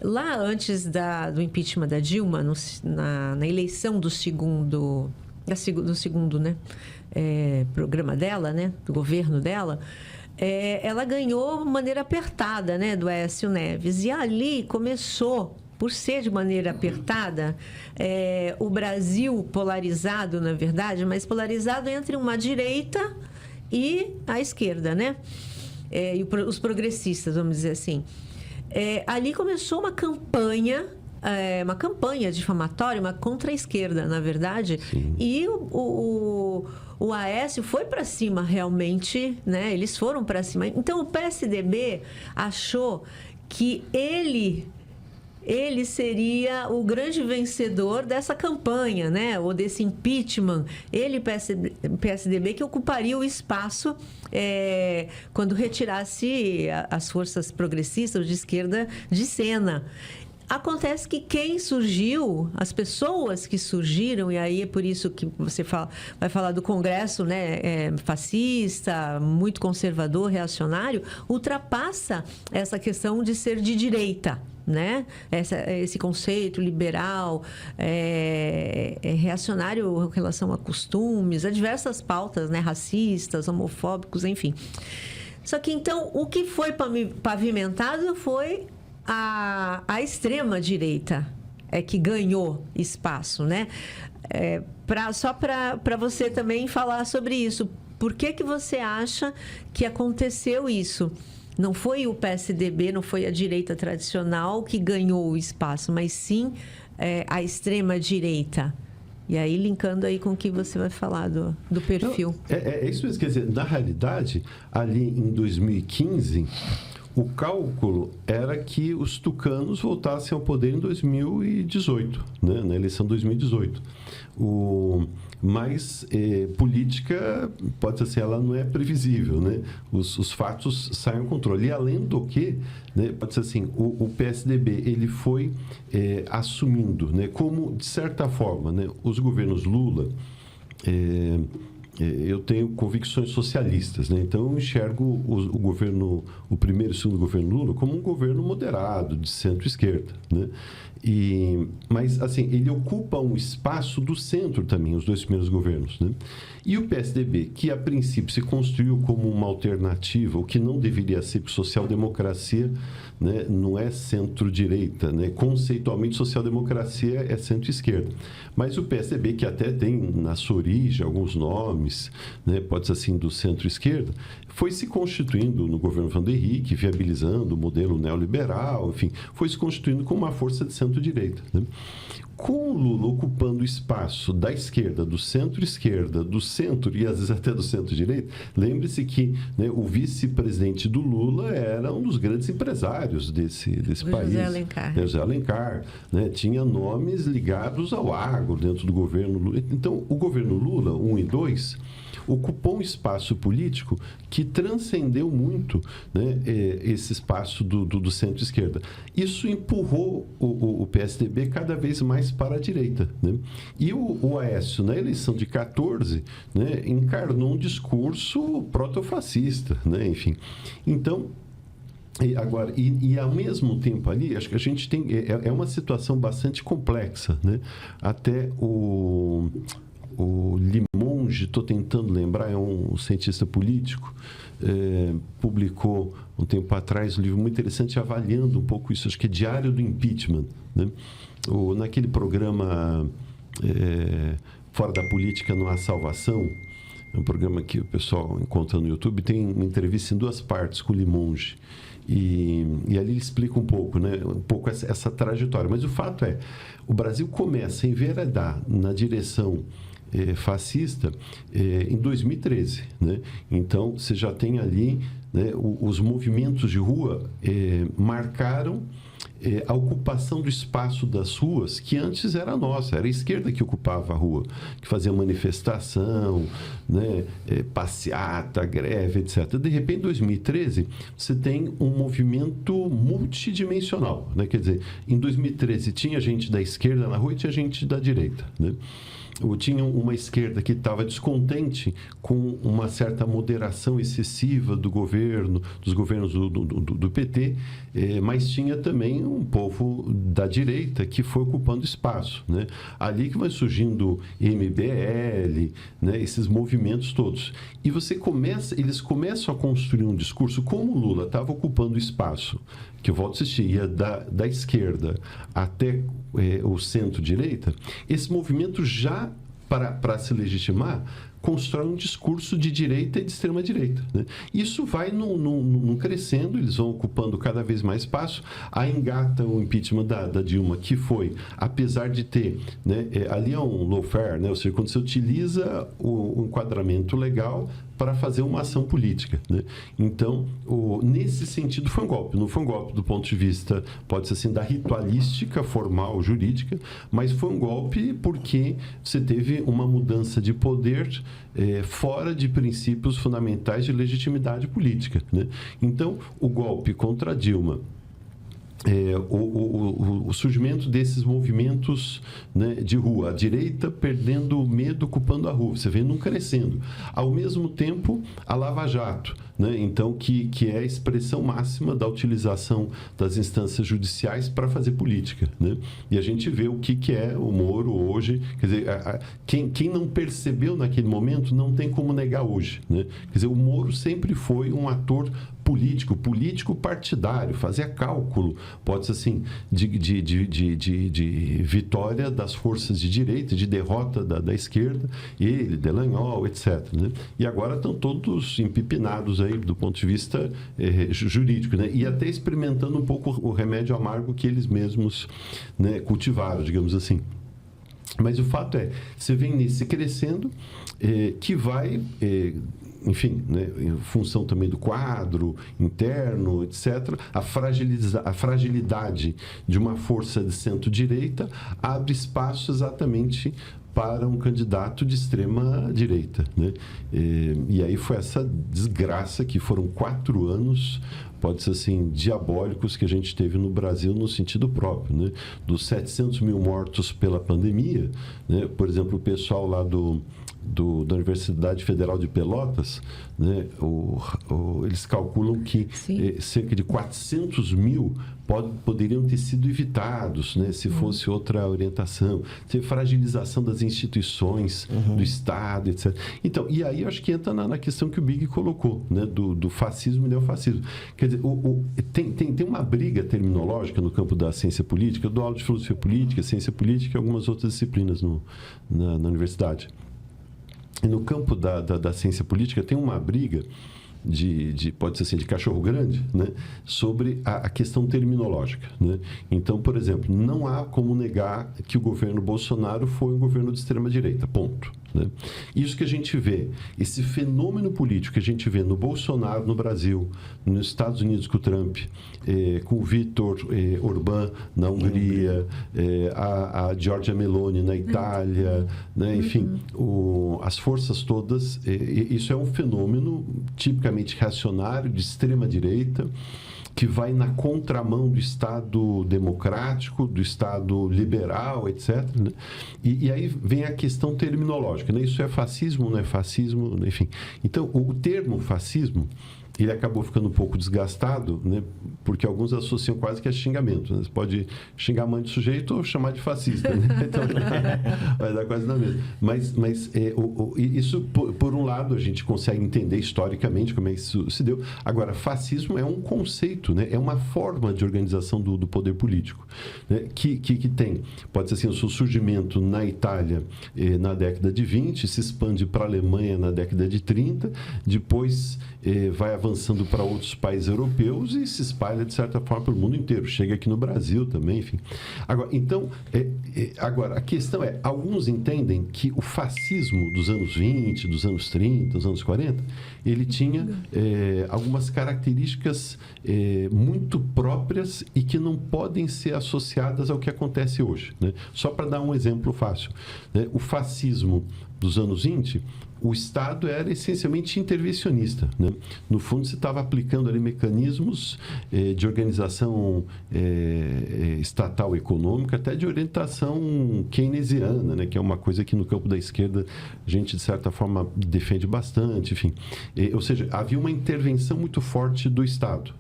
Lá antes do impeachment da Dilma, na eleição do segundo, né, programa dela, né, do governo dela, ela ganhou de maneira apertada, né, do Aécio Neves. E ali começou, por ser de maneira apertada, o Brasil polarizado, na verdade, mas polarizado entre uma direita e a esquerda, né? E os progressistas, vamos dizer assim. Ali começou uma campanha difamatória, uma contra a esquerda, na verdade. Sim. E o Aécio foi para cima, realmente, né? Eles foram para cima. Então, o PSDB achou que ele seria o grande vencedor dessa campanha, né? Ou desse impeachment. Ele, PSDB, que ocuparia o espaço quando retirasse as forças progressistas de esquerda de cena. Acontece que quem surgiu, as pessoas que surgiram, e aí é por isso que você vai falar do Congresso, né, fascista, muito conservador, reacionário, ultrapassa essa questão de ser de direita, né? Esse conceito liberal, reacionário em relação a costumes, a diversas pautas, né, racistas, homofóbicos, enfim. Só que, então, o que foi pavimentado foi a extrema-direita que ganhou espaço, né? Só para você também falar sobre isso. Por que você acha que aconteceu isso? Não foi o PSDB, não foi a direita tradicional que ganhou o espaço, mas sim a extrema-direita. E aí, linkando aí com o que você vai falar do perfil. Então, isso mesmo, quer dizer, na realidade, ali em 2015... o cálculo era que os tucanos voltassem ao poder em 2018, né? Na eleição de 2018. Mas política, pode ser assim, ela não é previsível, né? Os fatos saem ao controle. E além do que, né, pode ser assim, o PSDB ele foi assumindo, né, como, de certa forma, né, os governos Lula... eu tenho convicções socialistas, né? Então eu enxergo o primeiro e o segundo governo Lula como um governo moderado, de centro-esquerda, né? Mas, assim, ele ocupa um espaço do centro também, os dois primeiros governos, né? E o PSDB, que a princípio se construiu como uma alternativa, o que não deveria ser, porque social-democracia, né, não é centro-direita, né? Conceitualmente, social-democracia é centro-esquerda. Mas o PSDB, que até tem na sua origem alguns nomes, né, pode ser assim, do centro-esquerda, foi se constituindo no governo Fernando Henrique, viabilizando o modelo neoliberal, enfim, foi se constituindo como uma força de centro-direita, né? Com o Lula ocupando o espaço da esquerda, do centro-esquerda, do centro e às vezes até do centro-direita, lembre-se que, né, o vice-presidente do Lula era um dos grandes empresários desse país. José Alencar. José Alencar, né, tinha nomes ligados ao agro dentro do governo Lula. Então, o governo Lula, 1 e 2, ocupou um espaço político que transcendeu muito, né, esse espaço do centro-esquerda. Isso empurrou o PSDB cada vez mais para a direita, né? E o Aécio, na eleição de 14, né, encarnou um discurso protofascista, né? Enfim. Então, agora, ao mesmo tempo ali, acho que a gente tem... É uma situação bastante complexa, né? Até o Limonge, estou tentando lembrar, é um cientista político, publicou um tempo atrás um livro muito interessante avaliando um pouco isso, acho que é Diário do Impeachment, né? Naquele programa Fora da Política Não Há Salvação, é um programa que o pessoal encontra no YouTube, tem uma entrevista em 2 partes com o Limonge. E ali ele explica um pouco, né, essa trajetória. Mas o fato é, o Brasil começa a enveredar na direção fascista em 2013, né? Então, você já tem ali, né, os movimentos de rua marcaram a ocupação do espaço das ruas, que antes era nossa, era a esquerda que ocupava a rua, que fazia manifestação, né, passeata, greve, etc. De repente, em 2013, você tem um movimento multidimensional, né? Quer dizer, em 2013 tinha gente da esquerda na rua e tinha gente da direita, né? tinha uma esquerda que estava descontente com uma certa moderação excessiva do governo, dos governos do PT, mas tinha também um povo da direita que foi ocupando espaço, né? Ali que vai surgindo MBL, né? Esses movimentos todos. E eles começam a construir um discurso, como o Lula estava ocupando espaço, que eu volto a insistir, ia da esquerda até o centro-direita, esse movimento já, para se legitimar, constrói um discurso de direita e de extrema-direita, né? Isso vai num crescendo, eles vão ocupando cada vez mais espaço. Aí engata o impeachment da Dilma, que foi, apesar de ter, né, ali é um lawfare, né? Ou seja, quando você utiliza o enquadramento legal para fazer uma ação política, né? Então, nesse sentido, foi um golpe. Não foi um golpe do ponto de vista, pode ser assim, da ritualística, formal, jurídica, mas foi um golpe porque você teve uma mudança de poder fora de princípios fundamentais de legitimidade política, né? Então, o golpe contra Dilma, o surgimento desses movimentos, né, de rua, a direita perdendo o medo, ocupando a rua, você vê num crescendo. Ao mesmo tempo, a Lava Jato, né, então, que é a expressão máxima da utilização das instâncias judiciais para fazer política, né? E a gente vê o que é o Moro hoje. Quer dizer, quem não percebeu naquele momento não tem como negar hoje, né? Quer dizer, o Moro sempre foi um ator político partidário, fazia cálculo, pode ser assim, de vitória das forças de direita, de derrota da esquerda, ele, Dallagnol, etc., né? E agora estão todos empipinados aí do ponto de vista jurídico, né? E até experimentando um pouco o remédio amargo que eles mesmos, né, cultivaram, digamos assim. Mas o fato é, você vem nesse crescendo que vai... enfim, né, em função também do quadro interno, etc., a fragilidade de uma força de centro-direita abre espaço exatamente para um candidato de extrema-direita, né? E aí foi essa desgraça que foram 4 anos, pode ser assim, diabólicos que a gente teve no Brasil no sentido próprio, né? Dos 700 mil mortos pela pandemia, né? Por exemplo, o pessoal lá da Universidade Federal de Pelotas, né, eles calculam que cerca de 400 mil poderiam ter sido evitados, né, se fosse outra orientação, se fragilização das instituições, do Estado, etc. Então, e aí eu acho que entra na questão que o Big colocou, né, do fascismo e neofascismo. Quer dizer, tem uma briga terminológica no campo da ciência política. Eu dou aula de filosofia política, ciência política e algumas outras disciplinas na universidade. E no campo da ciência política tem uma briga pode ser assim, de cachorro grande, né, sobre a questão terminológica, né? Então, por exemplo, não há como negar que o governo Bolsonaro foi um governo de extrema-direita, ponto, né? Isso que a gente vê, esse fenômeno político que a gente vê no Bolsonaro no Brasil, nos Estados Unidos com o Trump, com o Viktor Orbán na Hungria, a Giorgia Meloni na Itália, né? Enfim, as forças todas, isso é um fenômeno tipicamente reacionário, de extrema-direita, que vai na contramão do Estado democrático, do Estado liberal, etc., né? E aí vem a questão terminológica, né? Isso é fascismo, não é fascismo, enfim. Então, o termo fascismo, ele acabou ficando um pouco desgastado, né? Porque alguns associam quase que a xingamento, né? Você pode xingar a mãe do sujeito ou chamar de fascista, né? Então, vai dar quase na mesma. Mas isso, por um lado, a gente consegue entender historicamente como é que isso se deu. Agora, fascismo é um conceito, né? É uma forma de organização do poder político, né? Que tem, pode ser assim, o seu surgimento na Itália na década de 20, se expande para a Alemanha na década de 30, depois vai avançando para outros países europeus e se espalha, de certa forma, pelo mundo inteiro. Chega aqui no Brasil também, enfim. Agora, então, agora, a questão é, alguns entendem que o fascismo dos anos 20, dos anos 30, dos anos 40, ele tinha algumas características muito próprias e que não podem ser associadas ao que acontece hoje, né? Só para dar um exemplo fácil, né? O fascismo dos anos 20 o Estado era essencialmente intervencionista, né? No fundo, se estava aplicando ali mecanismos de organização estatal econômica, até de orientação keynesiana, né? Que é uma coisa que no campo da esquerda a gente, de certa forma, defende bastante, enfim. Ou seja, havia uma intervenção muito forte do Estado.